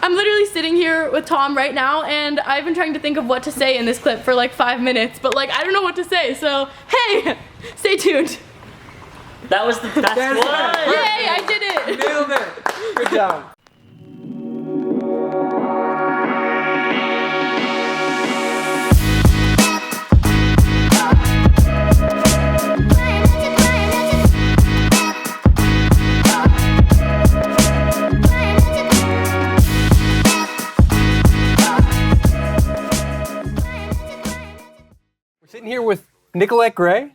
I'm literally sitting here with Tom right now, and I've been trying to think of what to say in this clip for like 5 minutes, but like I don't know what to say. So hey, stay tuned. That was the best one. Yay! I did it. You nailed it. Good job. Sitting here with Nicolette Gray.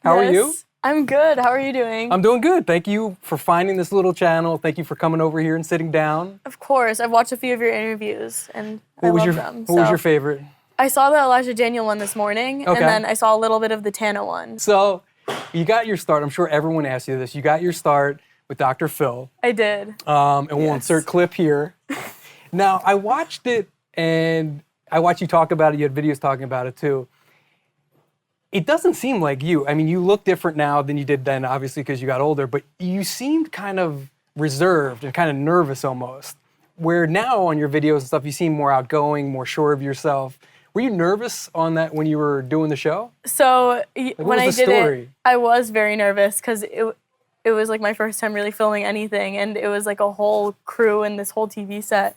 How are you? I'm good. How are you doing? I'm doing good. Thank you for finding this little channel. Thank you for coming over here and sitting down. Of course. I've watched a few of your interviews, and I love them. What was your favorite? I saw the Elijah Daniel one this morning, and then I saw a little bit of the Tana one. So you got your start. I'm sure everyone asked you this. You got your start with Dr. Phil. I did. And we'll insert clip here. Now, I watched it, and I watched you talk about it. You had videos talking about it, too. It doesn't seem like you. I mean, you look different now than you did then, obviously, because you got older, but you seemed kind of reserved and kind of nervous almost. Where now on your videos and stuff, you seem more outgoing, more sure of yourself. Were you nervous on that when you were doing the show? So when I did it, I was very nervous because it was like my first time really filming anything, and it was like a whole crew and this whole TV set.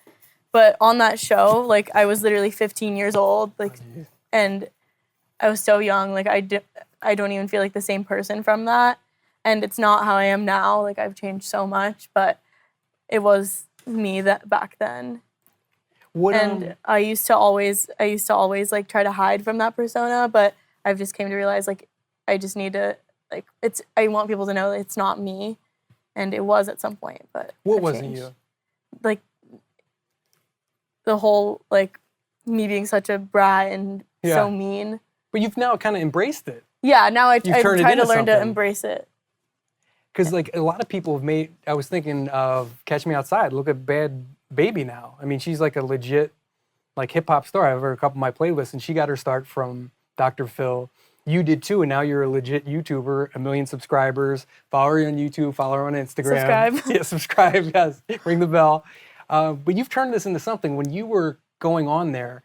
But on that show, like I was literally 15 years old, like, and I was so young, like I don't even feel like the same person from that. And it's not how I am now, like I've changed so much, but it was me that back then. I used to always like try to hide from that persona, but I've just came to realize like I just need to, like I want people to know that it's not me. And it was at some point, but what wasn't you? Like the whole like me being such a brat and so mean. But you've now kind of embraced it. Yeah, now I try to learn to embrace it. Because like a lot of people have made, I was thinking of Catch Me Outside. Look at Bad Baby now. I mean, she's like a legit like hip hop star. I have her a couple of my playlists, and she got her start from Dr. Phil. You did too, and now you're a legit YouTuber, 1 million subscribers. Follow her on YouTube, follow her on Instagram. Subscribe. Yeah, subscribe, yes. Ring the bell. But you've turned this into something. When you were going on there,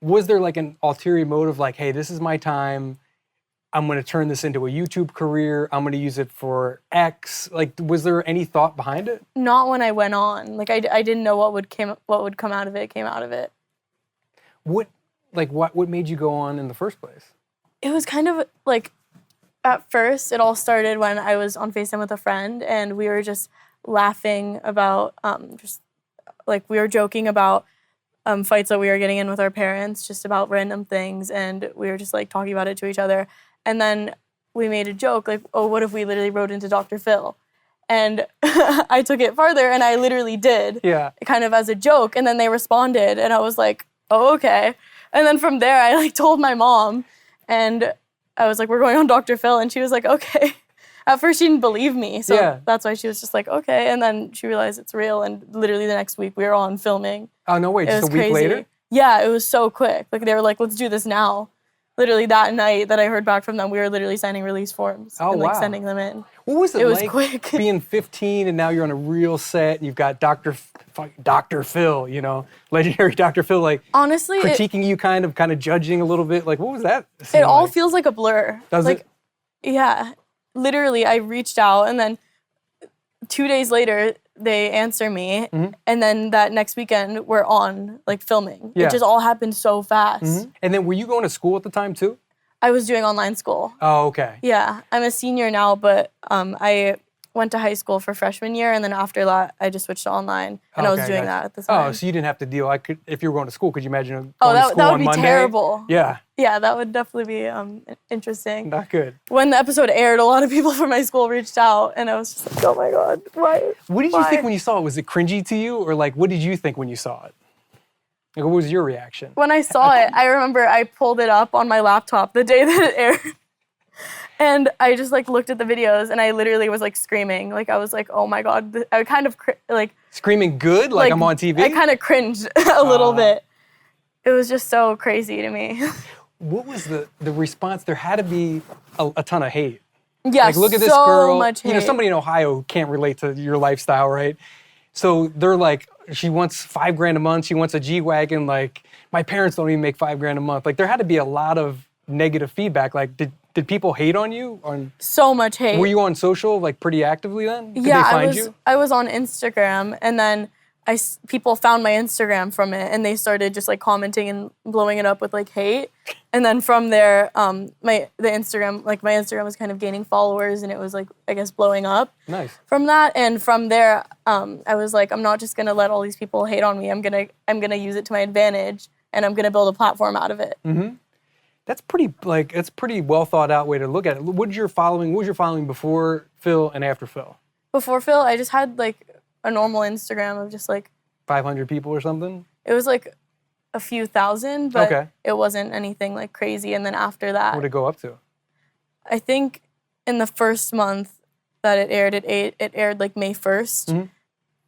was there like an ulterior motive, like, hey, this is my time, I'm gonna turn this into a YouTube career, I'm gonna use it for X? Like, was there any thought behind it? Not when I went on. Like, I didn't know what would come out of it, came out of it. What made you go on in the first place? It was kind of like, at first, it all started when I was on FaceTime with a friend, and we were just laughing about, we were joking about fights that we were getting in with our parents, just about random things, and we were just like talking about it to each other. And then we made a joke, like, oh, what if we literally wrote into Dr. Phil? And I took it farther, and I literally did, kind of as a joke, and then they responded, and I was like, oh, okay. And then from there, I like told my mom, and I was like, we're going on Dr. Phil, and she was like, okay. At first, she didn't believe me, so that's why she was just like, okay. And then she realized it's real, and literally the next week, we were on filming. Oh, no way, just a week later? Yeah, it was so quick. Like, they were like, let's do this now. Literally that night that I heard back from them, we were literally signing release forms and like sending them in. What was it like quick. Being 15 and now you're on a real set and you've got Dr. Phil, you know, legendary Dr. Phil, like honestly, critiquing you, kind of judging a little bit. Like, what was that? It all feels like a blur. Does it? Yeah. Literally, I reached out, and then 2 days later, they answer me, and then that next weekend, we're on, like, filming. It just all happened so fast. And then were you going to school at the time, too? I was doing online school. Oh, okay. Yeah. I'm a senior now, but I went to high school for freshman year, and then after that, I just switched to online, and I was doing that at the time. Oh, so you didn't have to deal. If you were going to school, could you imagine going to school that would on be Monday? Terrible. Yeah. Yeah, that would definitely be interesting. Not good. When the episode aired, a lot of people from my school reached out, and I was just like, oh my God, why? What did you think when you saw it? Was it cringy to you, or like, what did you think when you saw it? Like, what was your reaction? When I saw it, I remember I pulled it up on my laptop the day that it aired. And I just like looked at the videos, and I literally was like screaming. Like I was like, oh my God. I kind of like. Screaming good? Like I'm on TV? I kind of cringed a little bit. It was just so crazy to me. What was the response? There had to be a ton of hate. Yeah, like, look at this so girl. much hate. You know, somebody in Ohio who can't relate to your lifestyle, right? So they're like, she wants $5,000 a month. She wants a G Wagon. Like, my parents don't even make $5,000 a month. Like, there had to be a lot of negative feedback. Like, did people hate on you? So much hate. Were you on social like pretty actively then? Did Yeah, they find you? I was on Instagram, and then people found my Instagram from it, and they started just like commenting and blowing it up with like hate. And then from there, my Instagram was kind of gaining followers, and it was like, I guess, blowing up. Nice. From that, and from there, I was like, I'm not just gonna let all these people hate on me. I'm gonna use it to my advantage, and I'm gonna build a platform out of it. Mm-hmm. That's pretty well thought out way to look at it. What was your following before Phil and after Phil? Before Phil, I just had like a normal Instagram of just like 500 people or something? It was like a few thousand, but okay. It wasn't anything like crazy. And then after that, what did it go up to? I think in the first month that it aired like May 1st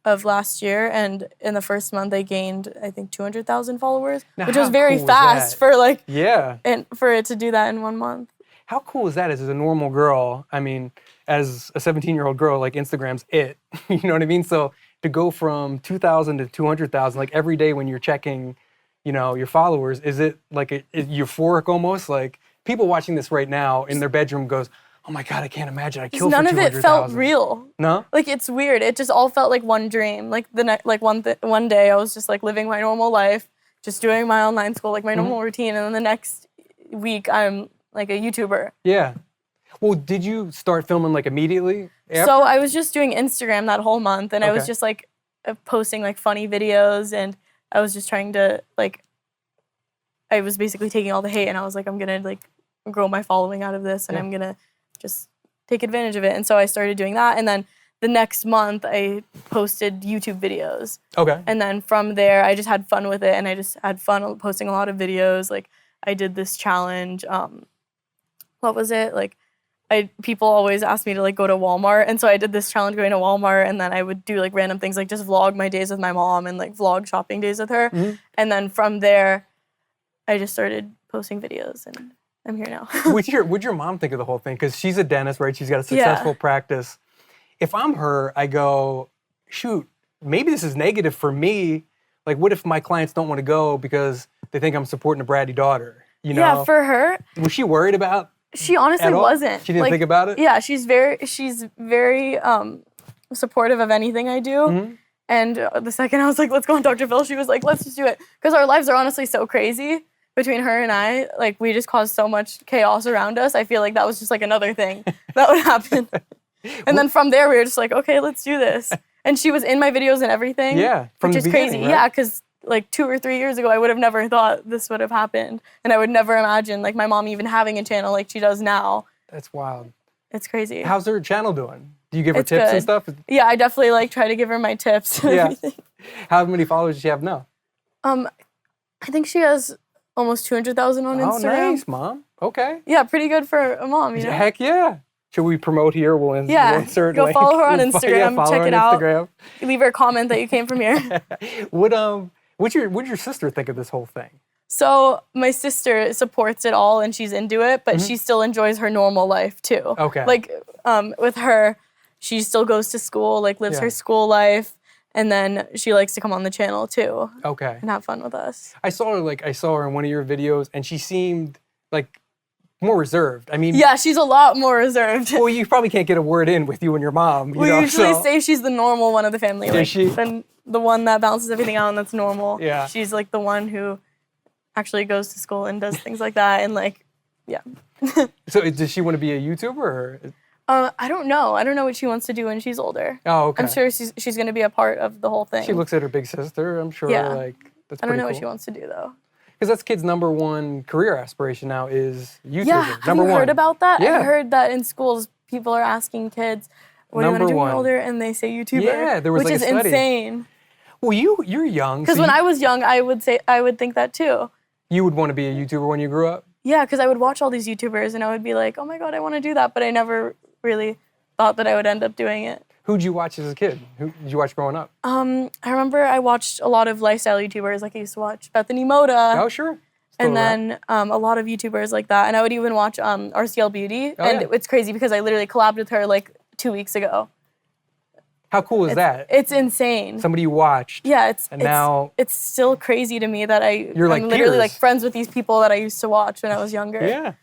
of last year, and in the first month they gained I think 200,000 followers, which was very fast for like and for it to do that in 1 month. How cool is that as a normal girl? I mean, as a 17-year-old girl, like Instagram's it. You know what I mean? So to go from 2,000 to 200,000, like every day when you're checking, your followers, is it like euphoric almost? Like people watching this right now in their bedroom goes, oh my God, I can't imagine I killed for 200,000. None of it felt real. No? Like it's weird. It just all felt like one dream. Like one day I was just like living my normal life, just doing my online school, like my normal routine. And then the next week I'm like a YouTuber. Yeah. Well, did you start filming like immediately after? So I was just doing Instagram that whole month, and I was just like posting like funny videos, and I was just trying to like, I was basically taking all the hate, and I was like, I'm gonna like grow my following out of this, and I'm gonna just take advantage of it. And so I started doing that, and then the next month I posted YouTube videos. Okay. And then from there I just had fun with it, and I just had fun posting a lot of videos. Like I did this challenge. What was it? Like people always ask me to like go to Walmart, and so I did this challenge going to Walmart, and then I would do like random things, like just vlog my days with my mom and like vlog shopping days with her. And then from there I just started posting videos, and I'm here now. What'd your mom think of the whole thing? Because she's a dentist, right? She's got a successful practice. If I'm her, I go, shoot, maybe this is negative for me. Like, what if my clients don't want to go because they think I'm supporting a bratty daughter? Yeah, for her. Was she worried about? She honestly wasn't. She didn't think about it? Yeah, she's very supportive of anything I do. And the second I was like, let's go on Dr. Phil, she was like, let's just do it. Because our lives are honestly so crazy between her and I. Like, we just caused so much chaos around us. I feel like that was just like another thing that would happen. And then from there, we were just like, okay, let's do this. And she was in my videos and everything. Yeah, from which the is crazy. Right? Yeah, because like 2 or 3 years ago, I would have never thought this would have happened. And I would never imagine like my mom even having a channel like she does now. That's wild. It's crazy. How's her channel doing? Do you give her tips and stuff? Yeah, I definitely like try to give her my tips and everything. How many followers does she have now? I think she has almost 200,000 on Instagram. Oh, nice, Mom. Okay. Yeah, pretty good for a mom, you know? Heck yeah. Should we promote here? We'll insert go link. follow her on Instagram. Check it out. Instagram. Leave her a comment that you came from here. What'd your sister think of this whole thing? So my sister supports it all and she's into it, but she still enjoys her normal life too. Okay. Like with her, she still goes to school, like lives her school life, and then she likes to come on the channel too. Okay. And have fun with us. I saw her in one of your videos, and she seemed like more reserved. I mean, yeah, she's a lot more reserved. Well, you probably can't get a word in with you and your mom. We usually say she's the normal one of the family. Is she? The one that balances everything out and that's normal. Yeah. She's like the one who actually goes to school and does things like that, and like, yeah. So does she want to be a YouTuber? Or? I don't know. I don't know what she wants to do when she's older. Oh, okay. I'm sure she's going to be a part of the whole thing. She looks at her big sister, I'm sure. Yeah. Like, that's I don't know cool. what she wants to do though. Because that's kids' number one career aspiration now is YouTuber. Yeah, Number have you heard about that? Yeah. I heard that in schools people are asking kids, what do you want to do when you're older? And they say YouTuber. Yeah, there was which like is a study. insane. Well, you're young. Because when I was young, I would think that too. You would want to be a YouTuber when you grew up? Yeah, because I would watch all these YouTubers and I would be like, oh my God, I want to do that. But I never really thought that I would end up doing it. Who'd you watch as a kid? Who did you watch growing up? I remember I watched a lot of lifestyle YouTubers. Like I used to watch Bethany Moda. Oh, sure. And then a lot of YouTubers like that. And I would even watch RCL Beauty. Oh, and yeah. it's crazy because I literally collabed with her like 2 weeks ago. How cool is that? It's insane. Somebody you watched. Yeah, now it's still crazy to me that you're like I'm literally peers. like friends with these people that I used to watch when I was younger. Yeah.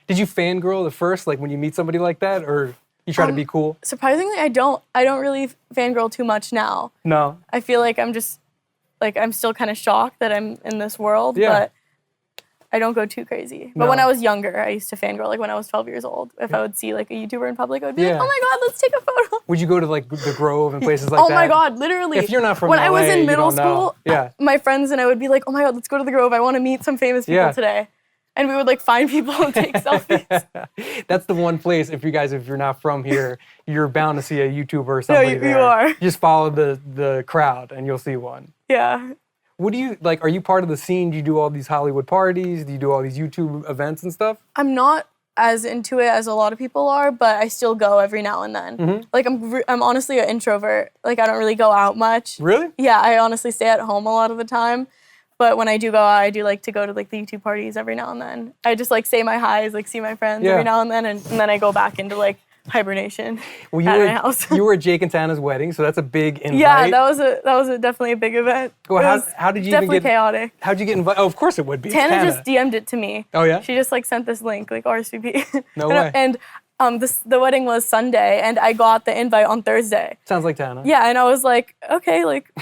Did you fangirl at first, like when you meet somebody like that, or you try to be cool? Surprisingly, I don't really fangirl too much now. No. I feel like I'm still kind of shocked that I'm in this world, Yeah. but I don't go too crazy. But when I was younger, I used to fangirl. Like when I was 12 years old, if I would see like a YouTuber in public, I would be like, oh my God, let's take a photo. Would you go to like the Grove and places like that? Oh my God, literally. If you're not from when LA, I was in you middle don't know. school, my friends and I would be like, oh my God, let's go to the Grove. I want to meet some famous people today. And we would like find people and take selfies. That's the one place, if you're not from here, you're bound to see a YouTuber or somebody there. You are. Just follow the crowd and you'll see one. Yeah. What do you, like, are you part of the scene? Do you do all these Hollywood parties? Do you do all these YouTube events and stuff? I'm not as into it as a lot of people are, but I still go every now and then. Mm-hmm. Like I'm honestly an introvert. Like I don't really go out much. Really? Yeah, I honestly stay at home a lot of the time. But when I do go out, I do like to go to like the YouTube parties every now and then. I just like say my highs, like see my friends every now and then I go back into like hibernation well, at my house. You were at Jake and Tana's wedding, so that's a big invite. Yeah, that was definitely a big event. Well, how did you even get? Definitely chaotic. How'd you get invited? Oh, of course it would be. Tana just DM'd it to me. Oh yeah. She just like sent this link, like RSVP. No way. And the wedding was Sunday, and I got the invite on Thursday. Sounds like Tana. Yeah, and I was like, okay, like,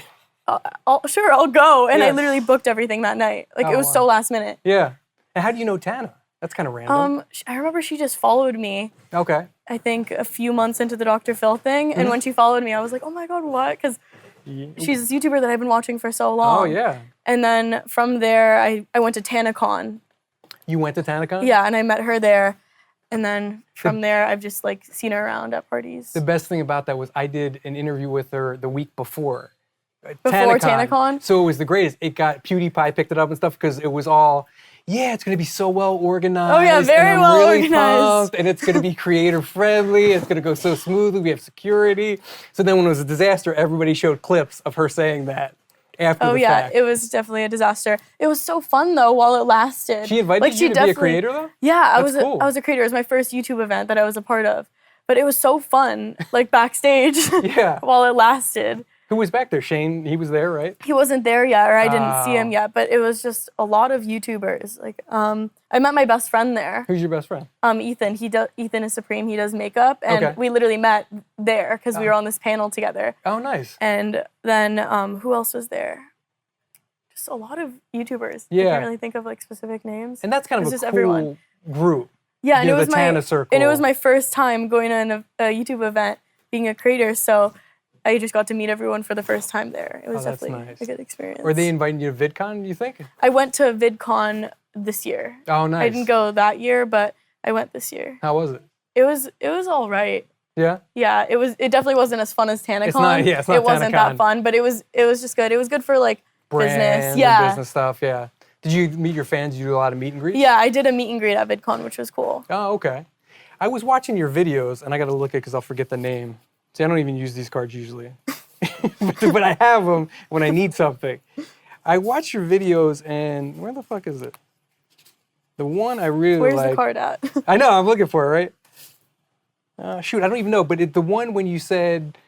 I'll go. And I literally booked everything that night. Like, it was so last minute. Yeah. And how do you know Tana? That's kind of random. I remember she just followed me. Okay. I think a few months into the Dr. Phil thing, and when she followed me, I was like, oh my God, what? Because she's a YouTuber that I've been watching for so long. Oh yeah. And then from there, I went to TanaCon. You went to TanaCon? Yeah, and I met her there. And then from there, I've just like seen her around at parties. The best thing about that was I did an interview with her the week before. Before TanaCon? So it was the greatest. It got PewDiePie picked it up and stuff because it was all, it's going to be so well organized. Oh yeah, very and I'm well really organized. Pumped, and it's going to be creator friendly. It's going to go so smoothly. We have security. So then when it was a disaster, everybody showed clips of her saying that after the fact. It was definitely a disaster. It was so fun though while it lasted. She invited you to be a creator though? Yeah, I cool. was a creator. It was my first YouTube event that I was a part of. But it was so fun, like backstage while it lasted. Who was back there? Shane, he was there, right? He wasn't there yet, or I didn't see him yet, but it was just a lot of YouTubers. Like, I met my best friend there. Who's your best friend? Ethan. Ethan is Supreme. He does makeup, and we literally met there because we were on this panel together. Oh, nice. And then who else was there? Just a lot of YouTubers. Yeah. I can't really think of like specific names. And that's kind of a just cool everyone. group. Yeah, and it was the Tana circle. And it was my first time going to a YouTube event, being a creator. So I just got to meet everyone for the first time there. It was definitely a good experience. Were they inviting you to VidCon, do you think? I went to VidCon this year. Oh, nice. I didn't go that year, but I went this year. How was it? It was all right. Yeah? Yeah, it definitely wasn't as fun as TanaCon. It's not it wasn't TanaCon. that fun, but it was just good. It was good for like Brand business. And business stuff, yeah. Did you meet your fans? Did you do a lot of meet and greets? Yeah, I did a meet and greet at VidCon, which was cool. Oh, okay. I was watching your videos, and I got to look at it because I'll forget the name. See, I don't even use these cards usually. but I have them when I need something. I watch your videos, and where the fuck is it? The one I really like. Where's the card at? I know, I'm looking for it, right? Shoot, I don't even know. But the one when you said,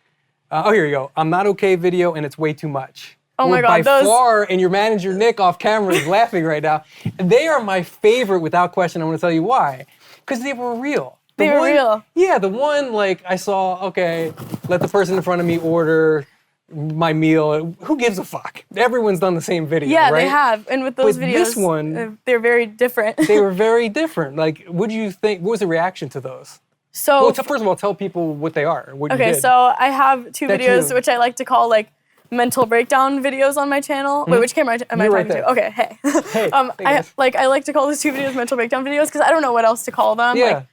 here you go. I'm not okay video, and it's way too much. Oh my God, by those... far, and your manager Nick off camera is laughing right now. And they are my favorite without question. I'm going to tell you why. Because they were real. They were real. Yeah, the one like I saw, okay, let the person in front of me order my meal. Who gives a fuck? Everyone's done the same video, yeah, right? they have. And with those videos, this one, they're very different. They were very different. Like, what do you think? What was the reaction to those? So, well, first of all, tell people what they are. What you did. So I have two videos which I like to call like mental breakdown videos on my channel. Wait, which camera am I talking to? Okay, hey. Hey, I like to call those two videos mental breakdown videos because I don't know what else to call them. Yeah. Like,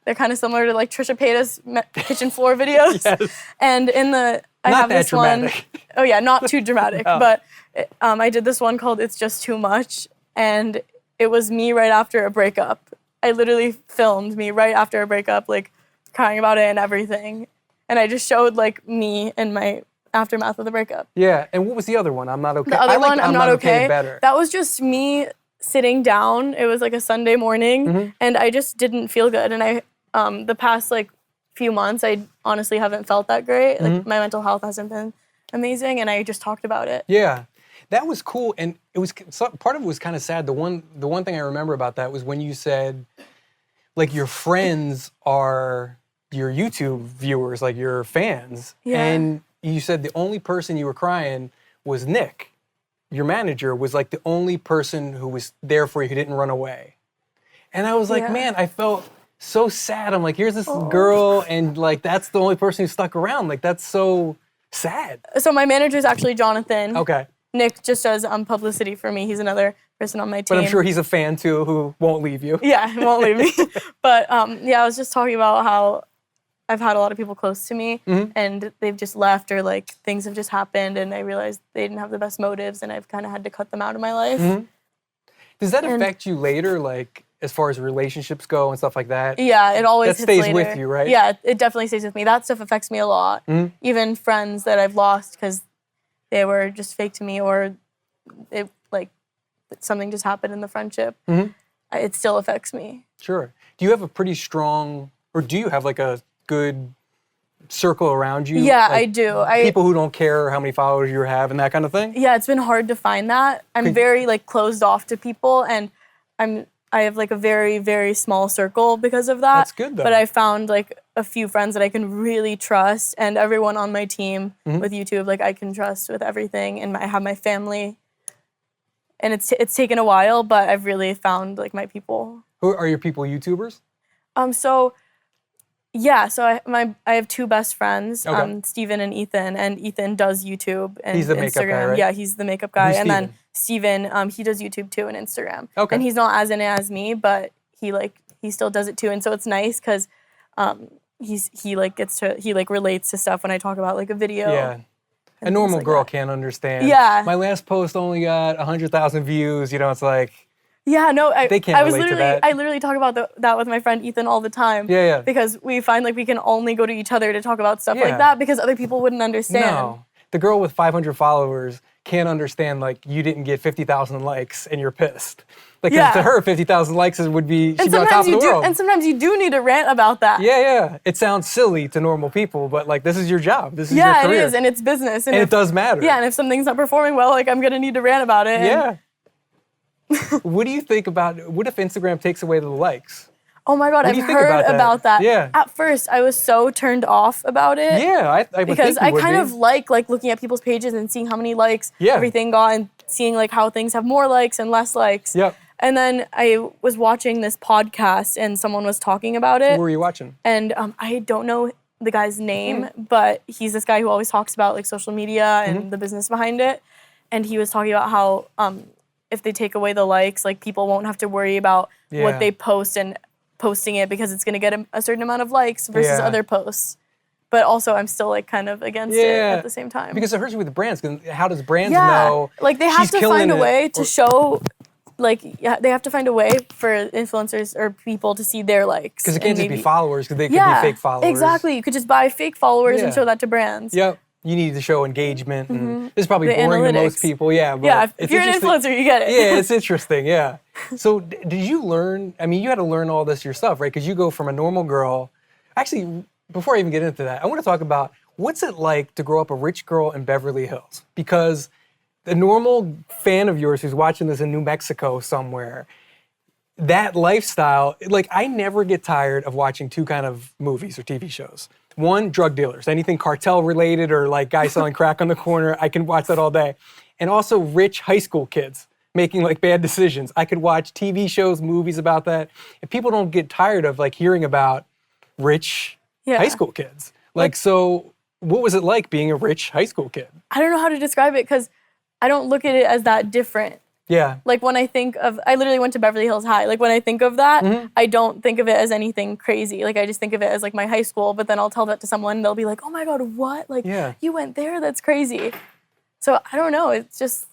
they're kind of similar to like Trisha Paytas' kitchen floor videos. Yes. And in the I not have that this dramatic. one. Oh yeah, not too dramatic. Oh. But I did this one called "It's Just Too Much," and it was me right after a breakup. I literally filmed me right after a breakup, like crying about it and everything, and I just showed like me and my aftermath of the breakup. Yeah, and what was the other one? I'm not okay. The other one, I'm not okay. Better. That was just me sitting down. It was like a Sunday morning, and I just didn't feel good. And I, the past like few months, I honestly haven't felt that great. Like my mental health hasn't been amazing, and I just talked about it. Yeah, that was cool, and it was part of it was kind of sad. The one thing I remember about that was when you said, like, your friends are your YouTube viewers, like your fans, and you said the only person you were crying was Nick, your manager, was like the only person who was there for you who didn't run away. And I was like, man, I felt so sad. I'm like, here's this girl, and like that's the only person who stuck around. Like, that's so sad. So my manager is actually Jonathan. Okay. Nick just does publicity for me. He's another person on my team. But I'm sure he's a fan too who won't leave you. Yeah, he won't leave me. But yeah, I was just talking about how I've had a lot of people close to me and they've just left, or like things have just happened, and I realized they didn't have the best motives, and I've kind of had to cut them out of my life. Does that affect you later, like as far as relationships go and stuff like that? Yeah, it always that hits stays later. with you, right? Yeah, it definitely stays with me. That stuff affects me a lot. Even friends that I've lost because they were just fake to me, or it like something just happened in the friendship. It still affects me. Sure. Do you have a pretty strong, or do you have like a good circle around you? Yeah, like I do. People who don't care how many followers you have and that kind of thing? Yeah, it's been hard to find that. I'm very like closed off to people, and I have like a very, very small circle because of that. That's good though. But I found like a few friends that I can really trust, and everyone on my team with YouTube, like I can trust with everything, and I have my family. And it's taken a while, but I've really found like my people. Who are your people? YouTubers? So I have two best friends, Okay. Steven and Ethan does YouTube and He's the Instagram. makeup guy, right? Yeah, he's the makeup guy. Who's and then Steven, he does YouTube too and Instagram. Okay. And he's not as in it as me, but he still does it too. And so it's nice because he relates to stuff when I talk about like a video. Yeah. A normal like girl that. can't understand. Yeah. My last post only got 100,000 views. You know, it's like, Yeah, no, They can't relate to that. I literally talk about that with my friend Ethan all the time. Yeah. Because we find like we can only go to each other to talk about stuff Yeah. like that because other people wouldn't understand. No. The girl with 500 followers can't understand, like, you didn't get 50,000 likes and you're pissed. Like, 'cause Yeah. to her, 50,000 likes would be, she'd And be on top sometimes of the you do, world. and sometimes you do need to rant about that. Yeah. It sounds silly to normal people, but like, this is your job. This is your Yeah, it career. is, and it's business. And it does matter. Yeah, and if something's not performing well, like I'm gonna need to rant about it. Yeah. What do you think about, what if Instagram takes away the likes? Oh my God, What I've do you think heard about that? Yeah. At first, I was so turned off about it. Yeah, I would Because think you I would kind be. of like looking at people's pages and seeing how many likes Yeah. everything got, and seeing like how things have more likes and less likes. Yep. And then I was watching this podcast and someone was talking about it. What were you watching? And I don't know the guy's name, but he's this guy who always talks about like social media and the business behind it. And he was talking about how if they take away the likes, like people won't have to worry about Yeah. what they post and posting it because it's going to get a certain amount of likes versus Yeah. other posts. But also I'm still like kind of against it at the same time. Because it hurts you with the brands. 'Cause how does brands yeah, know? like they have she's to killing find a it, way to or- show, like they have to find a way for influencers or people to see their likes. Because it can't and just be maybe- followers, because they could Yeah, be fake followers. exactly. You could just buy fake followers and Yeah. show that to brands. Yep. You need to show engagement. And this is probably The boring to most analytics. people. Yeah. But Yeah, if it's you're an interesting. influencer, you get it. Yeah, it's interesting. Yeah. So did you learn? I mean, you had to learn all this yourself, right? Because you go from a normal girl. Actually, before I even get into that, I want to talk about what's it like to grow up a rich girl in Beverly Hills? Because the normal fan of yours who's watching this in New Mexico somewhere, that lifestyle, like I never get tired of watching two kind of movies or TV shows. One, drug dealers, anything cartel related or like guys selling crack on the corner, I can watch that all day. And also rich high school kids making like bad decisions. I could watch TV shows, movies about that. And people don't get tired of like hearing about rich high school kids. Like, so what was it like being a rich high school kid? I don't know how to describe it because I don't look at it as that different. Yeah. Like when I think of, I literally went to Beverly Hills High. Like when I think of that, I don't think of it as anything crazy. Like I just think of it as like my high school, but then I'll tell that to someone and they'll be like, oh my God, what? Like you went there? That's crazy. So I don't know. It's just.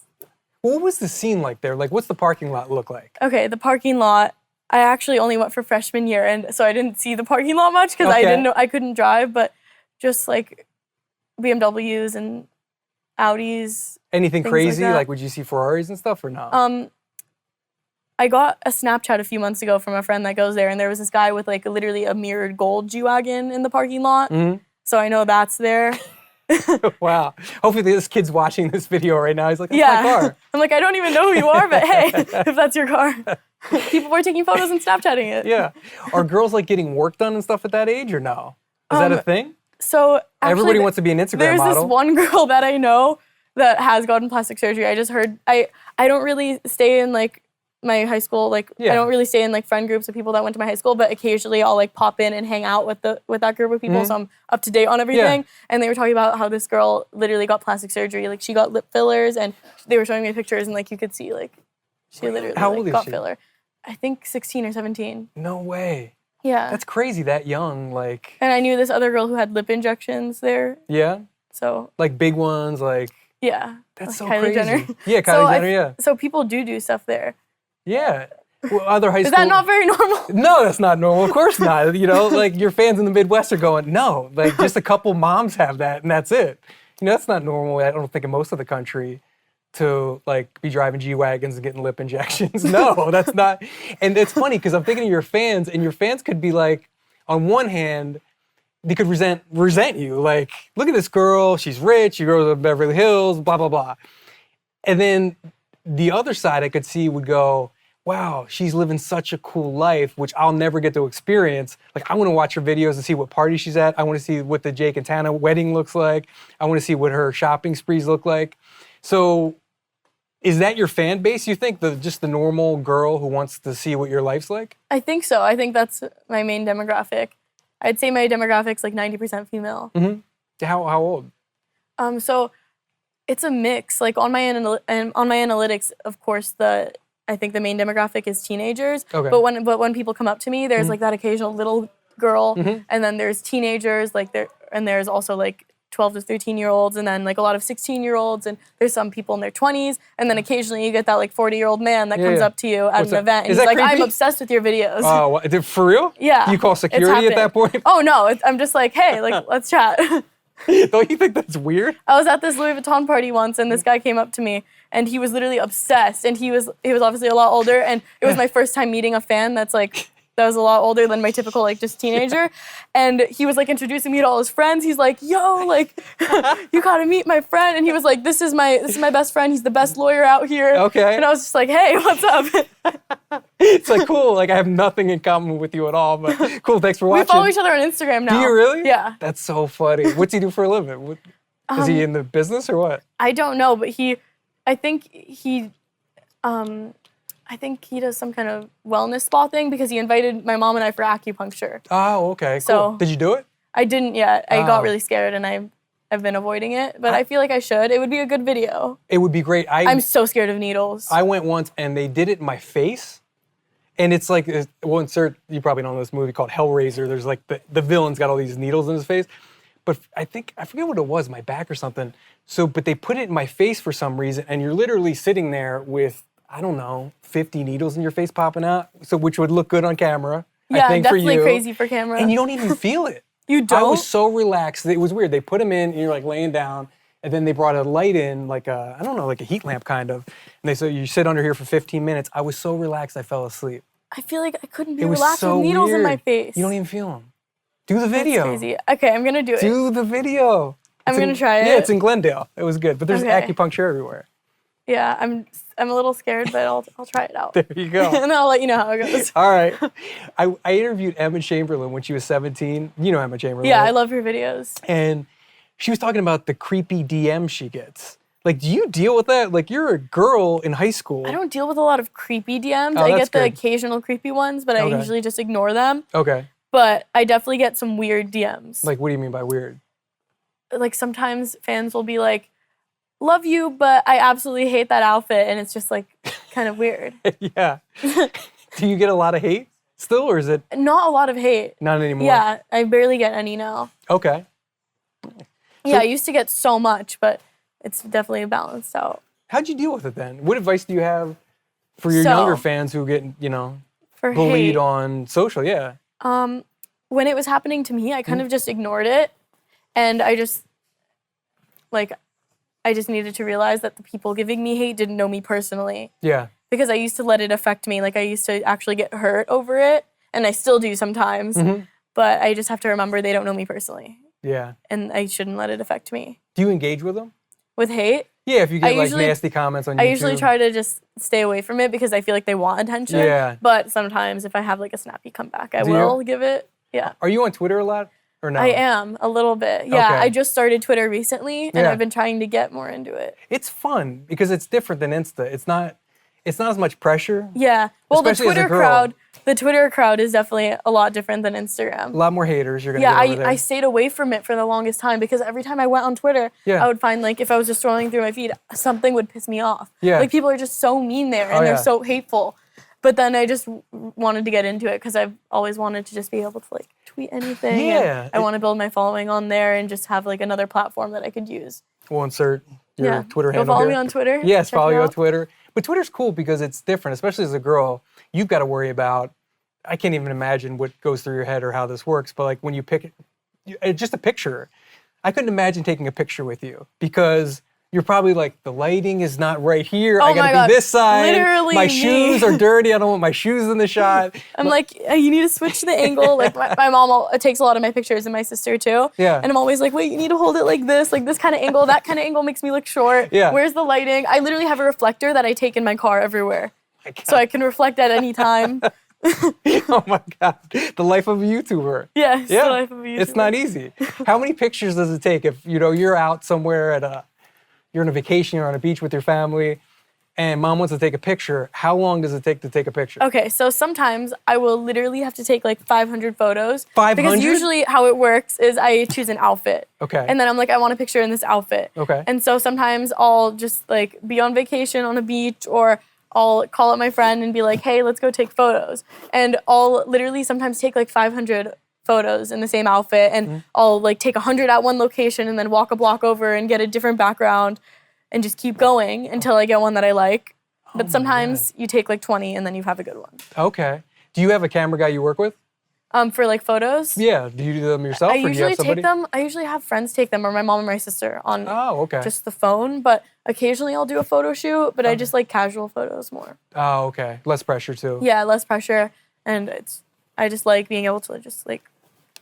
What was the scene like there? Like what's the parking lot look like? Okay, the parking lot, I actually only went for freshman year, and so I didn't see the parking lot much because I couldn't drive, but just like BMWs and Audis. Anything things crazy? that. Like would you see Ferraris and stuff or not? I got a Snapchat a few months ago from a friend that goes there, and there was this guy with like literally a mirrored gold G Wagon in the parking lot. So I know that's there. Wow. Hopefully this kid's watching this video right now. He's like, that's my car. I'm like, I don't even know who you are, but hey, if that's your car. People were taking photos and Snapchatting it. Yeah. Are girls like getting work done and stuff at that age or no? Is that a thing? So actually, everybody wants to be an Instagram model. There's this one girl that I know that has gotten plastic surgery. I just heard, I don't really stay in like my high school, like I don't really stay in like friend groups of people that went to my high school, but occasionally I'll like pop in and hang out with that group of people, so I'm up to date on everything. Yeah. And they were talking about how this girl literally got plastic surgery. Like she got lip fillers, and they were showing me pictures, and like you could see like she literally got filler. I think 16 or 17. No way. Yeah. That's crazy that young, like. And I knew this other girl who had lip injections there. Yeah. So. Like big ones, like. Yeah. That's like so Kylie crazy. Jenner. Yeah, Kylie Jenner. Yeah. So people do stuff there. Yeah. Well, other high school. Is that not very normal? No, that's not normal. Of course not. You know, like your fans in the Midwest are going, no, like just a couple moms have that and that's it. You know, that's not normal. I don't think in most of the country to like be driving G Wagons and getting lip injections. No, that's not. And it's funny because I'm thinking of your fans, and your fans could be like, on one hand, they could resent you. Like, look at this girl. She's rich. She grows up in Beverly Hills, blah, blah, blah. And then the other side I could see would go, wow, she's living such a cool life, which I'll never get to experience. Like, I want to watch her videos and see what party she's at. I want to see what the Jake and Tana wedding looks like. I want to see what her shopping sprees look like. So is that your fan base, you think? Just the normal girl who wants to see what your life's like? I think so. I think that's my main demographic. I'd say my demographic's like 90% female. Mm-hmm. How old? So it's a mix. Like on my analytics, of course, I think the main demographic is teenagers. Okay. But when people come up to me, there's like that occasional little girl, and then there's teenagers, and there's also like 12 to 13-year-olds, and then like a lot of 16-year-olds, and there's some people in their 20s, and then occasionally you get that like 40-year-old man that comes up to you at an event, and he's like, I'm obsessed with your videos. Oh, for real? Yeah. Do you call security at that point? Oh no, I'm just like, hey, like let's chat. Don't you think that's weird? I was at this Louis Vuitton party once, and this guy came up to me, and he was literally obsessed, and he was obviously a lot older, and it was my first time meeting a fan that was a lot older than my typical like just teenager, and he was like introducing me to all his friends. He's like, yo, like you gotta meet my friend, and he was like, this is my best friend. He's the best lawyer out here. Okay. And I was just like, hey, what's up? It's like, cool, like I have nothing in common with you at all, but cool, thanks for watching. We follow each other on Instagram now. Do you really? Yeah. That's so funny. What's he do for a living? Is he in the business or what? I don't know, but I think he does some kind of wellness spa thing because he invited my mom and I for acupuncture. Oh, okay, cool. So, did you do it? I didn't yet. I got really scared and I've been avoiding it, but I feel like I should. It would be a good video. It would be great. I'm so scared of needles. I went once and they did it in my face. And it's like, we'll insert, you probably know this movie called Hellraiser. There's like the villain's got all these needles in his face. But I forget what it was, my back or something. So, but they put it in my face for some reason, and you're literally sitting there with, I don't know, 50 needles in your face popping out, so which would look good on camera. Yeah, I think definitely for you. crazy for camera. And you don't even feel it. You don't? I was so relaxed. It was weird. They put them in, and you're like laying down, and then they brought a light in, like a, I don't know, like a heat lamp kind of. And they said, you sit under here for 15 minutes. I was so relaxed, I fell asleep. I feel like I couldn't be It was relaxed so with needles weird. in my face. You don't even feel them. Do the video. That's crazy. Okay, I'm gonna do it. Do the video. I'm gonna try it. Yeah, it's in Glendale. It was good, but there's Okay. acupuncture everywhere. Yeah, I'm a little scared, but I'll try it out. There you go. And then I'll let you know how it goes. All right. I interviewed Emma Chamberlain when she was 17. You know Emma Chamberlain. Yeah, right? I love her videos. And she was talking about the creepy DM she gets. Like, do you deal with that? Like, you're a girl in high school. I don't deal with a lot of creepy DMs. Oh, I that's get the good. occasional creepy ones, but I Okay. usually just ignore them. Okay. But I definitely get some weird DMs. Like, what do you mean by weird? Like sometimes fans will be like, love you, but I absolutely hate that outfit. And it's just like kind of weird. Yeah. Do you get a lot of hate still, or is it Not a lot of hate. not anymore? Yeah, I barely get any now. Okay. Yeah, I used to get so much, but it's definitely balanced out. How'd you deal with it then? What advice do you have for your So- younger fans who get, For bullied hate, on social? Yeah. when it was happening to me, I kind of just ignored it. And I just needed to realize that the people giving me hate didn't know me personally. Yeah. because I used to let it affect me. Like I used to actually get hurt over it, and I still do sometimes. But I just have to remember they don't know me personally. Yeah. And I shouldn't let it affect me. Do you engage with them? With hate? Yeah, if you get like nasty comments on YouTube. I usually try to just stay away from it because I feel like they want attention. Yeah. But sometimes if I have like a snappy comeback, I will give it. Yeah. Are you on Twitter a lot or no? I am a little bit. Yeah. Okay. I just started Twitter recently and Yeah. I've been trying to get more into it. It's fun because it's different than Insta. It's not as much pressure. Yeah. Well, Especially as a the Twitter crowd is definitely a lot different than Instagram. A lot more haters you're gonna Yeah, get over there. I stayed away from it for the longest time because every time I went on Twitter, I would find like if I was just scrolling through my feed, something would piss me off. Yeah. Like people are just so mean there and they're so hateful. But then I just wanted to get into it because I've always wanted to just be able to like tweet anything. Yeah. I want to build my following on there and just have like another platform that I could use. We'll insert your Twitter handle. Follow here. me on Twitter. Yes, Check follow me you on out. Twitter. But Twitter's cool because it's different, especially as a girl. You've got to worry about, I can't even imagine what goes through your head or how this works, but like when you pick just a picture, I couldn't imagine taking a picture with you because you're probably like, the lighting is not right here. I gotta be this side. Literally my me. shoes are dirty. I don't want my shoes in the shot. I'm like, you need to switch the angle. Like my mom takes a lot of my pictures and my sister too. Yeah. And I'm always like, wait, you need to hold it like this kind of angle. That kind of angle makes me look short. Yeah. Where's the lighting? I literally have a reflector that I take in my car everywhere. So I can reflect at any time. Oh my God. The life of a YouTuber. Yes, the life of a YouTuber. It's not easy. How many pictures does it take if you're out somewhere you're on a vacation, you're on a beach with your family, and mom wants to take a picture? How long does it take to take a picture? Okay, so sometimes I will literally have to take like 500 photos. 500? Because usually how it works is I choose an outfit. Okay. And then I'm like, I want a picture in this outfit. Okay. And so sometimes I'll just like be on vacation on a beach, or I'll call up my friend and be like, hey, let's go take photos. And I'll literally sometimes take like 500 photos in the same outfit, and I'll like take 100 at one location and then walk a block over and get a different background and just keep going until I get one that I like. But sometimes you take like 20 and then you have a good one. Okay. Do you have a camera guy you work with? For like photos? Yeah. Do you do them yourself, I or do you usually have somebody? take them. I usually have friends take them, or my mom and my sister on just the phone. But occasionally I'll do a photo shoot, but I just like casual photos more. Oh, okay. Less pressure too. Yeah, less pressure. And I just like being able to just like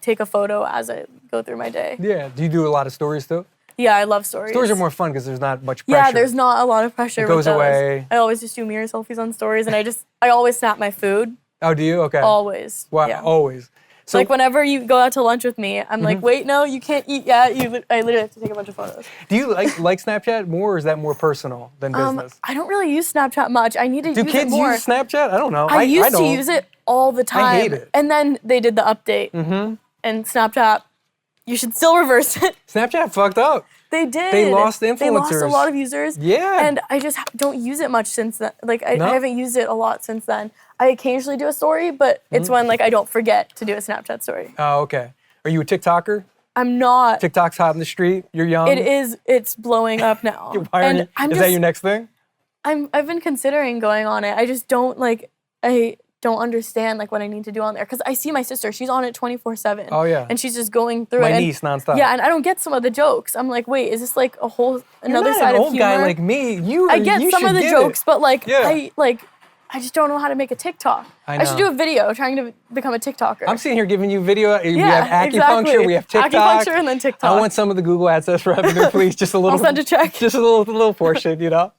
take a photo as I go through my day. Yeah. Do you do a lot of stories too? Yeah, I love stories. Stories are more fun because there's not much pressure. Yeah, there's not a lot of pressure. It goes with those. away. I always just do mirror selfies on stories, and I always snap my food. Oh, do you? Okay. Always. Wow. Yeah. Always. So, like whenever you go out to lunch with me, I'm like, wait, no, you can't eat yet. I literally have to take a bunch of photos. do you like Snapchat more, or is that more personal than business? I don't really use Snapchat much. I need to use it more. Do kids use Snapchat? I don't know. I used don't. to use it all the time. I hate it. And then they did the update. And Snapchat, you should still reverse it. Snapchat fucked up. They did. They lost influencers. They lost a lot of users. Yeah. And I just don't use it much since then. Like, I haven't used it a lot since then. I occasionally do a story, but it's when, like, I don't forget to do a Snapchat story. Oh, okay. Are you a TikToker? I'm not. TikTok's hot in the street. You're young. It is. It's blowing up now. Is that your next thing? I've been considering going on it. I just don't, like, I don't understand, like, what I need to do on there. Because I see my sister. She's on it 24/7. Oh, yeah. And she's just going through it. My niece nonstop. Yeah, and I don't get some of the jokes. I'm like, wait, is this, like, another side of humor? You're not an old guy like me. I get some of the jokes, but, like, Yeah. I just don't know how to make a TikTok. I should know. do a video trying to become a TikToker. I'm sitting here giving you video. We Yeah, have acupuncture. exactly. We have TikTok. Acupuncture and then TikTok. I want some of the Google AdSense revenue, please. Just a little. I'll send a check. Just a little portion, you know.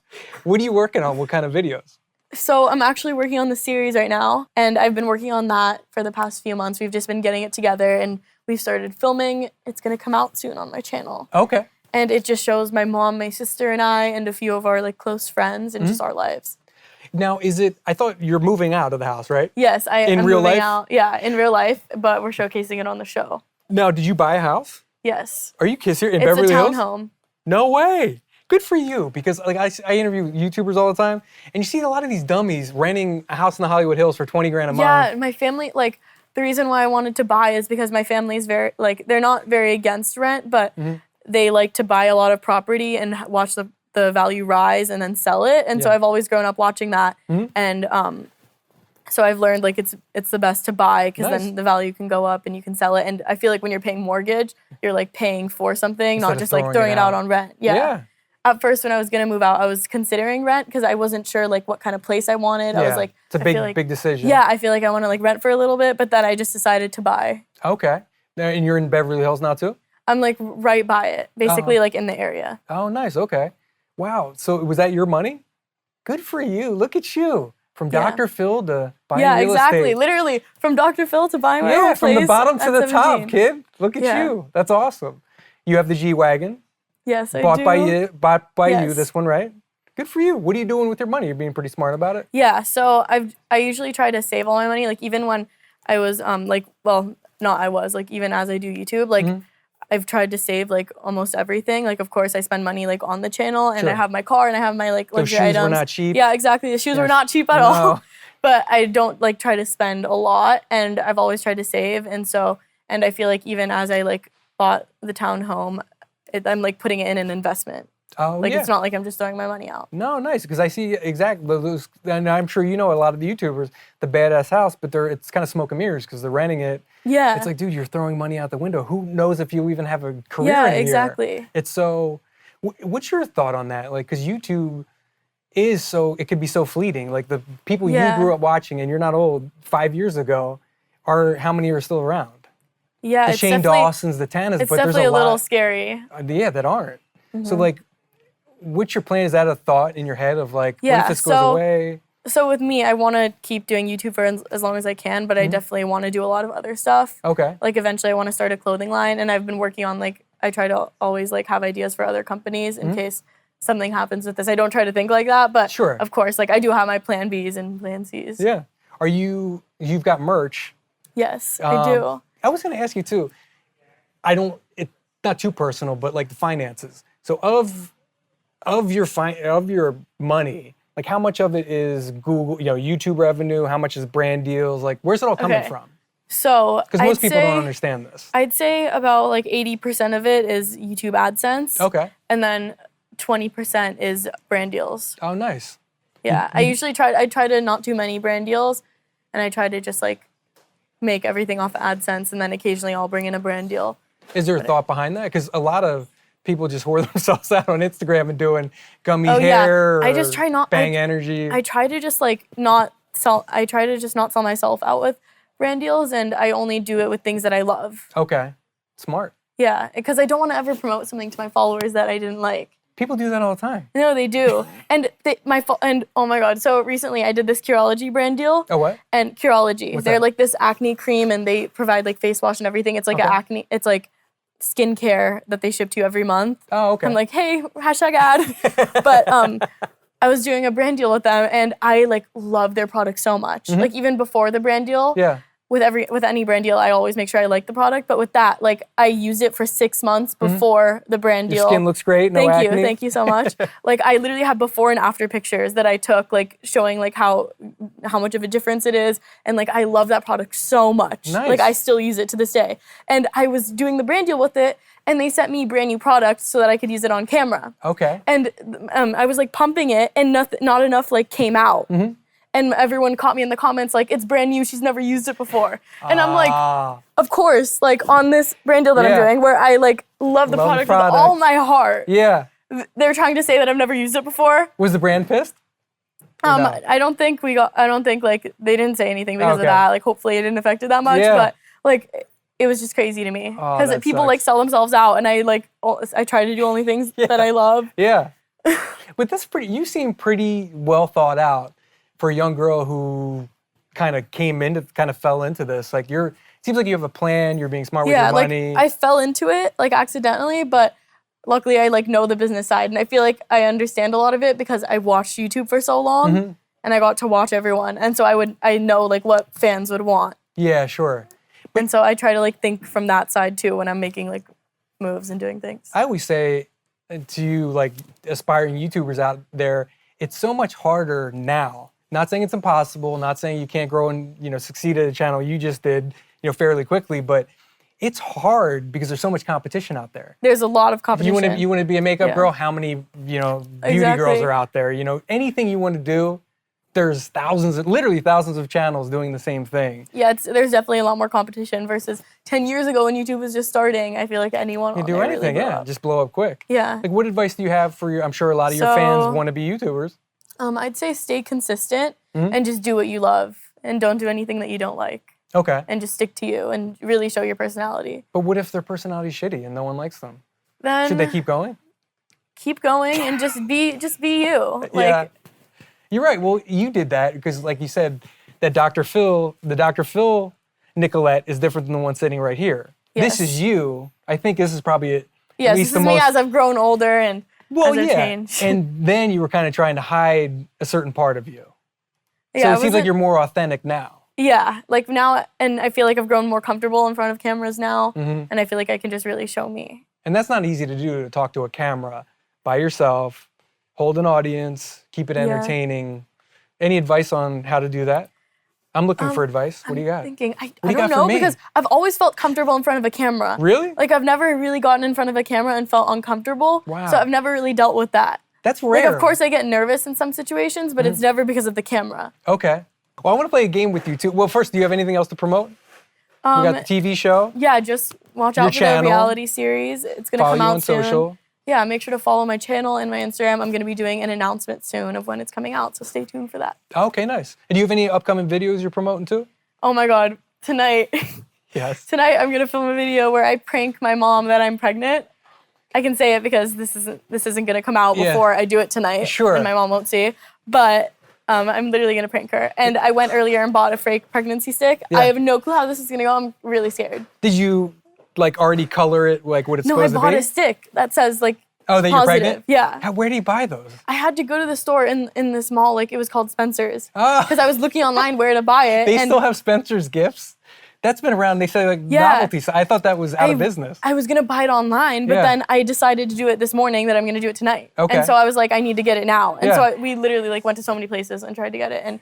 What are you working on? What kind of videos? So I'm actually working on the series right now, and I've been working on that for the past few months. We've just been getting it together, and we've started filming. It's gonna come out soon on my channel. Okay. And it just shows my mom, my sister, and I, and a few of our like close friends, and just our lives. Now, I thought you're moving out of the house, right? Yes, I am In real moving life? out. Yeah, in real life, but we're showcasing it on the show. Now, did you buy a house? Yes. Are you kidding? In It's Beverly a Hills? townhome. No way. Good for you, because like I interview YouTubers all the time, and you see a lot of these dummies renting a house in the Hollywood Hills for 20 grand a month. Yeah, my family, like, the reason why I wanted to buy is because my family's very, like, they're not very against rent, but they like to buy a lot of property and watch the value rise and then sell it. And so I've always grown up watching that. And so I've learned, like, it's the best to buy because then the value can go up and you can sell it. And I feel like when you're paying mortgage, you're, like, paying for something, Instead not of just, like, throwing it out on rent. Yeah. at first when I was gonna move out, I was considering rent because I wasn't sure like what kind of place I wanted. I was like, it's a big decision. Yeah, I feel like I want to like rent for a little bit, but then I just decided to buy. Okay. Now, and you're in Beverly Hills now too? I'm like right by it, basically like in the area. Oh, nice. Okay. Wow. So was that your money? Good for you. Look at you. From Dr. Phil to buying real exactly. estate. Literally from Dr. Phil to buying my own place. From the bottom to the at top, 17. kid. Look at you. That's awesome. You have the G Wagon. Yes, I bought do. Bought by you, Yes. this one, right? Good for you. What are you doing with your money? You're being pretty smart about it. Yeah, so I usually try to save all my money. Like even when I was even as I do YouTube, like I've tried to save like almost everything. Like of course I spend money like on the channel and I have my car and I have my like luxury shoes items. were not cheap. Yeah, exactly. The shoes were not cheap at all. But I don't like try to spend a lot and I've always tried to save and I feel like even as I like bought the townhome, I'm like putting it in an investment. Oh, like it's not like I'm just throwing my money out. No, nice, because I see exactly those, and I'm sure you know a lot of the YouTubers, the badass house, but it's kind of smoke and mirrors because they're renting it. Yeah. It's like, dude, you're throwing money out the window. Who knows if you even have a career Yeah, in here? exactly. It's so, what's your thought on that? Like, because YouTube is so, it could be so fleeting. Like the people you grew up watching, and you're not old, 5 years ago, how many are still around? Yeah, the Shane Dawsons, the Tanas, it's but there's definitely a a little lot, scary. that aren't. So like, what's your plan? Is that a thought in your head of like, what if this goes away? So with me, I want to keep doing YouTube for as long as I can, but I definitely want to do a lot of other stuff. Okay. Like eventually I want to start a clothing line and I've been working on like, I try to always like have ideas for other companies in case something happens with this. I don't try to think like that, but of course, like I do have my plan Bs and plan Cs. Yeah. You've got merch. Yes, I do. I was going to ask you too. It's not too personal, but like the finances. So of your money, like how much of it is Google, YouTube revenue? How much is brand deals? Like where's it all coming from? So because most people don't understand this. I'd say about like 80% of it is YouTube AdSense. Okay. And then 20% is brand deals. Oh, nice. Yeah, I try to not do many brand deals, and I try to just like make everything off AdSense, and then occasionally I'll bring in a brand deal. Is there a thought behind that? Because a lot of people just whore themselves out on Instagram and doing gummy hair. I just try not Bang Energy. I try to just like not sell. I try to just not sell myself out with brand deals, and I only do it with things that I love. Okay, smart. Yeah, because I don't want to ever promote something to my followers that I didn't like. People do that all the time. No, they do. And oh my God. So recently I did this Curology brand deal. Oh, what? And Curology. What's They're that? like this acne cream and they provide like face wash and everything. It's like it's like skincare that they ship to you every month. Oh, okay. I'm like, hey, #ad. But I was doing a brand deal with them and I like love their product so much. Like even before the brand deal. Yeah. With any brand deal, I always make sure I like the product. But with that, like I used it for 6 months before the brand deal. Your skin looks great. No acne. Thank you so much. Like I literally have before and after pictures that I took, like showing like how much of a difference it is, and like I love that product so much. Nice. Like I still use it to this day. And I was doing the brand deal with it, and they sent me brand new products so that I could use it on camera. Okay. And I was like pumping it, and not enough like came out. And everyone caught me in the comments like, it's brand new, she's never used it before. And I'm like, of course, like on this brand deal that I'm doing where I like love the product with all my heart. Yeah. They're trying to say that I've never used it before. Was the brand pissed? No? I don't think like they didn't say anything because of that. Like hopefully it didn't affect it that much, but like it was just crazy to me. Because people like sell themselves out and I try to do only things that I love. Yeah. But you seem pretty well thought out for a young girl who kind of fell into this. Like it seems like you have a plan, you're being smart with your money. Yeah, like I fell into it like accidentally, but luckily I like know the business side and I feel like I understand a lot of it because I watched YouTube for so long and I got to watch everyone. And so I know like what fans would want. Yeah, sure. And so I try to like think from that side too when I'm making like moves and doing things. I always say to you like aspiring YouTubers out there, it's so much harder now. Not saying it's impossible, not saying you can't grow and succeed at a channel you just did fairly quickly, but it's hard because there's so much competition out there. There's a lot of competition. You want to be a makeup girl? How many beauty girls are out there? Anything you want to do, there's literally thousands of channels doing the same thing. Yeah, there's definitely a lot more competition versus 10 years ago when YouTube was just starting. I feel like anyone You do anything, really just blow up quick. Yeah. Like, what advice do you have for I'm sure a lot of your fans want to be YouTubers. I'd say stay consistent and just do what you love and don't do anything that you don't like. Okay. And just stick to you and really show your personality. But what if their personality's shitty and no one likes them? Then should they keep going? Keep going and just be you. Like, yeah. You're right. Well, you did that because, like you said, the Dr. Phil Nicolette is different than the one sitting right here. Yes. This is you. I think this is probably at yes, least this is me as I've grown older and as I've changed. And then you were kind of trying to hide a certain part of you. Yeah, so it seems like you're more authentic now. Yeah, like now, and I feel like I've grown more comfortable in front of cameras now, and I feel like I can just really show me. And that's not easy to do, to talk to a camera by yourself, hold an audience, keep it entertaining. Any advice on how to do that? I'm looking for advice. What do you got? I don't know, because I've always felt comfortable in front of a camera. Really? Like, I've never really gotten in front of a camera and felt uncomfortable. Wow. So I've never really dealt with that. That's rare. Like, of course I get nervous in some situations, but it's never because of the camera. Okay. Well, I want to play a game with you too. Well, first, do you have anything else to promote? We got the TV show. Yeah, just watch out for the reality series. It's going to come out soon. Social. Yeah, make sure to follow my channel and my Instagram. I'm going to be doing an announcement soon of when it's coming out, so stay tuned for that. Okay, nice. And do you have any upcoming videos you're promoting too? Oh my God, tonight. Yes. Tonight I'm going to film a video where I prank my mom that I'm pregnant. I can say it because this isn't going to come out before I do it tonight. Sure. And my mom won't see. But I'm literally going to prank her. And I went earlier and bought a fake pregnancy stick. Yeah. I have no clue how this is going to go. I'm really scared. Did you like already color it like what it's No, supposed to be? I bought a stick that says like that positive. You're pregnant? Yeah. Where do you buy those? I had to go to the store in this mall, like it was called Spencer's. Ah. Because I was looking online where to buy it. They still have Spencer's Gifts? That's been around, they say, like, novelty. So I thought that was out of business. I was going to buy it online, but then I decided to do it this morning that I'm going to do it tonight. Okay. And so I was like, I need to get it now. And so we literally like went to so many places and tried to get it. And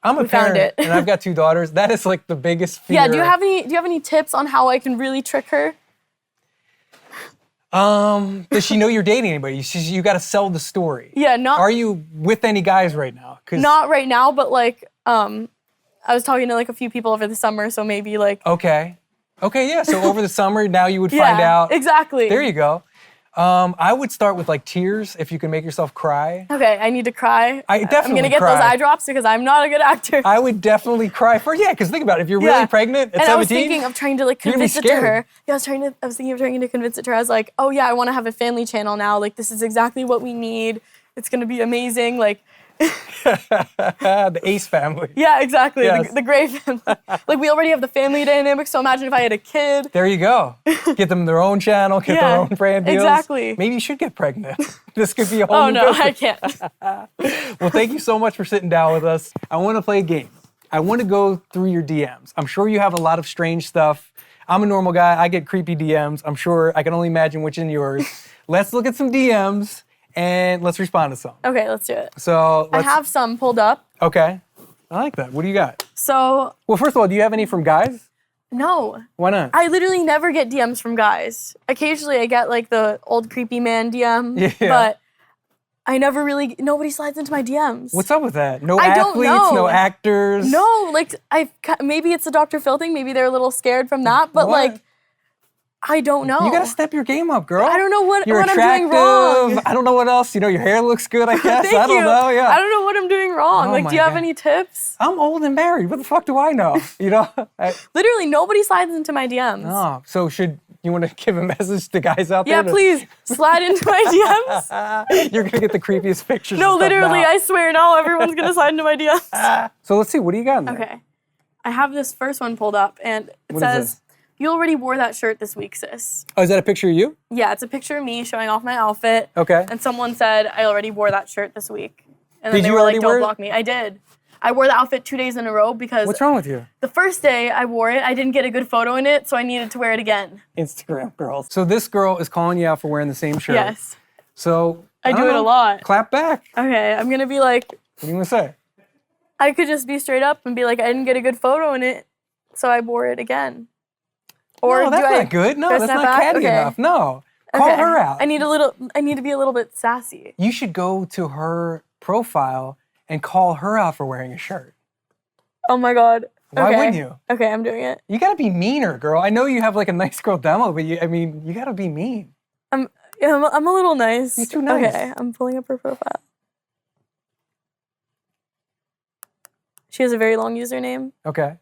I'm a we found parent, it. and I've got 2 daughters. That is like the biggest fear. Yeah, do you have any tips on how I can really trick her? Does she know you're dating anybody? You got to sell the story. Yeah, not. Are you with any guys right now? Not right now, but like, I was talking to like a few people over the summer, so maybe like. Okay, yeah. So over the summer, now you would find out. Exactly. There you go. I would start with like tears if you can make yourself cry. Okay, I need to cry. I definitely I'm gonna get cry. those eye drops because I'm not a good actor. I would definitely cry because think about it. If you're really pregnant at 17, I was thinking of trying to like you're gonna be convince it to her. scared. Yeah, I was thinking of trying to convince it to her. I was like, oh yeah, I want to have a family channel now. Like this is exactly what we need. It's gonna be amazing. Like. The Ace family. Yeah, exactly. Yes. The Gray family. Like we already have the family dynamic, so imagine if I had a kid. There you go. Get them their own channel, get their own brand deals. Exactly. Maybe you should get pregnant. This could be a whole Oh new no, business. I can't. Well, thank you so much for sitting down with us. I want to play a game. I want to go through your DMs. I'm sure you have a lot of strange stuff. I'm a normal guy. I get creepy DMs. I'm sure I can only imagine which in yours. Let's look at some DMs and let's respond to some. Okay, let's do it. So I have some pulled up. Okay. I like that. What do you got? So. Well, first of all, do you have any from guys? No. Why not? I literally never get DMs from guys. Occasionally I get like the old creepy man DM, but I never really, nobody slides into my DMs. What's up with that? No I don't athletes, know. no actors? No, like maybe it's the Dr. Phil thing, maybe they're a little scared from that, but What? like, I don't know. You gotta step your game up, girl. I don't know what You're I'm attractive. doing wrong. I don't know what else. Your hair looks good, I guess. Thank I don't you. know, yeah. I don't know what I'm doing wrong. Oh Like, my do you have God. any tips? I'm old and married. What the fuck do I know? Literally, nobody slides into my DMs. Oh, so should you want to give a message to guys out Yeah, there? please slide into my DMs. You're gonna get the creepiest pictures. No, and stuff literally, now. I swear, no, everyone's gonna slide into my DMs. So let's see. What do you got in there? Okay, I have this first one pulled up, and it What is says, this? "You already wore that shirt this week, sis." Oh, is that a picture of you? Yeah, it's a picture of me showing off my outfit. Okay. And someone said, "I already wore that shirt this week." And then Did they you were already like, wear "Don't it? block me." I did. I wore the outfit 2 days in a row because What's wrong with you? the first day I wore it, I didn't get a good photo in it, so I needed to wear it again. Instagram girls. So this girl is calling you out for wearing the same shirt. Yes. So I do don't it a know. lot. Clap back. Okay, I'm gonna be like, What do you want to say? I could just be straight up and be like, I didn't get a good photo in it, so I wore it again. Or No, that's do I not good. No, press that's that not back? catty Okay. enough. No. Call her out. I need to be a little bit sassy. You should go to her profile and call her out for wearing a shirt. Oh my God. Why Okay. wouldn't you? Okay, I'm doing it. You gotta be meaner, girl. I know you have like a nice girl demo, but you gotta be mean. I'm a little nice. You're too nice. Okay, I'm pulling up her profile. She has a very long username. Okay.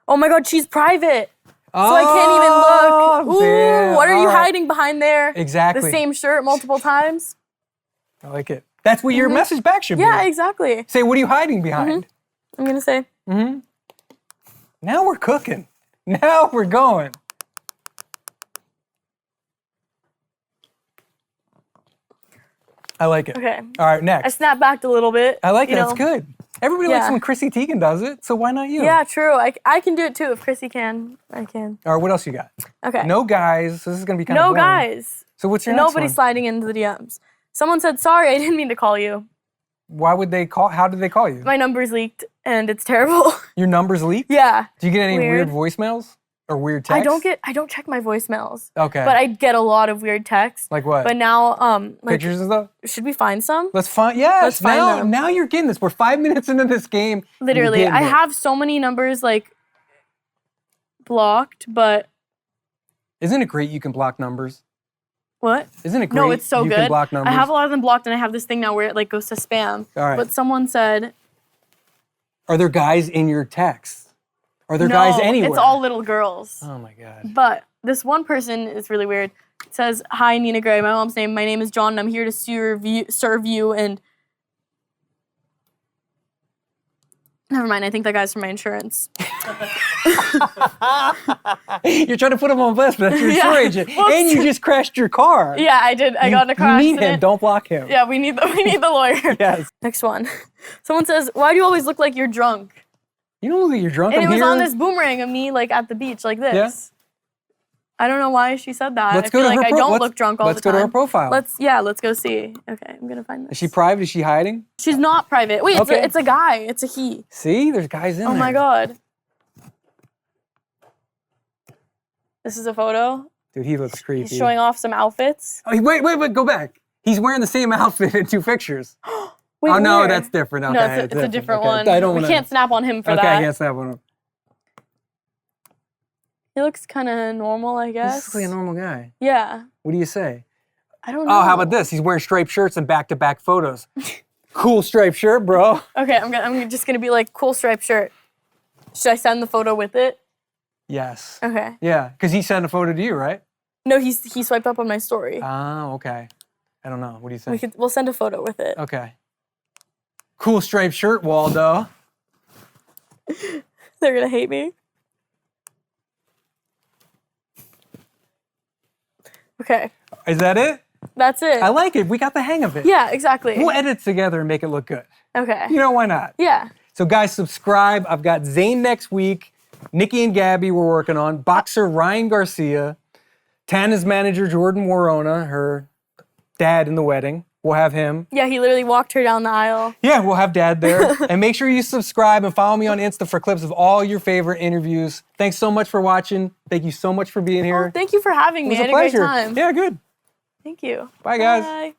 Oh my God, she's private. So I can't even look. Ooh, damn. what are you All right. hiding behind there? Exactly. The same shirt multiple times? I like it. That's what your message back should Yeah, be. exactly. Say, what are you hiding behind? I'm gonna say. Now we're cooking. Now we're going. I like it. Okay. All right, I next. snapped back a little bit. I like it. you That's know. good. Everybody likes Yeah. when Chrissy Teigen does it, so why not you? Yeah, true. I can do it too. If Chrissy can, I can. All right, what else you got? Okay. No guys. This is going to be kind of No boring. guys. So what's your next Nobody one? sliding into the DMs. Someone said, sorry, I didn't mean to call you. Why would they call? How did they call you? My number's leaked and it's terrible. Your number's leaked? Yeah. Do you get any weird Weird. voicemails or weird texts? I don't check my voicemails. Okay. But I get a lot of weird texts. Like what? But now, like, Pictures and stuff? should we find some? Let's find. Yes. Let's find now, them. now you're getting this. We're 5 minutes into this game. and you're Literally, getting I it. have so many numbers like blocked, but Isn't it great you can block numbers? what? Isn't it great? No, it's so you good. can block numbers. I have a lot of them blocked, and I have this thing now where it like goes to spam. All right. But someone said, Are there guys in your texts? Are there no, guys anywhere? it's all little girls. Oh my god. But this one person is really weird. It says, "Hi, Nina Gray. My mom's name. My name is John, and I'm here to serve you." And never mind. I think that guy's from my insurance. You're trying to put him on blast, but that's your Yeah. insurance agent. Whoops. And you just crashed your car. Yeah, I did. I got in a car You need accident. him. Don't block him. Yeah, we need the lawyer. Yes. Next one. Someone says, "Why do you always look like you're drunk?" You don't look like you're drunk. And I'm it was here. on this boomerang of me like at the beach like this. Yeah. I don't know why she said that. Let's I go feel to like her I don't let's- look drunk all the Let's time. go to her profile. Let's go see. Okay, I'm gonna find this. Is she private? Is she hiding? She's not private. Wait, Okay. it's a guy. It's a he. See, there's guys in Oh there. my god. This is a photo. Dude, he looks creepy. He's showing off some outfits. Oh, wait, go back. He's wearing the same outfit in two pictures. Wait, Oh no, where? that's different. Okay, No, it's a different Okay. one. I don't We wanna... can't snap on him for Okay, that. I can't snap on him. He looks kind of normal, I guess. This is like a normal guy. Yeah. What do you say? I don't know. Oh, how about this? He's wearing striped shirts and back-to-back photos. Cool striped shirt, bro. Okay, I'm just gonna be like, cool striped shirt. Should I send the photo with it? Yes. Okay. Yeah, because he sent a photo to you, right? No, he swiped up on my story. Oh, okay. I don't know. What do you think? We'll send a photo with it. Okay. Cool striped shirt, Waldo. They're gonna hate me. Okay, Is that it? that's it. I like it. We got the hang of it. Yeah, exactly. We'll edit together and make it look good. Okay. You know, why not? Yeah. So guys, subscribe. I've got Zane next week. Nikki and Gabby we're working on. Boxer Ryan Garcia. Tana's manager Jordan Warona, her dad in the wedding. We'll have him. Yeah, he literally walked her down the aisle. Yeah, we'll have Dad there. And make sure you subscribe and follow me on Insta for clips of all your favorite interviews. Thanks so much for watching. Thank you so much for being here. Well, thank you for having It me. was I a had a great pleasure. time. Yeah, good. Thank you. Bye, guys. Bye.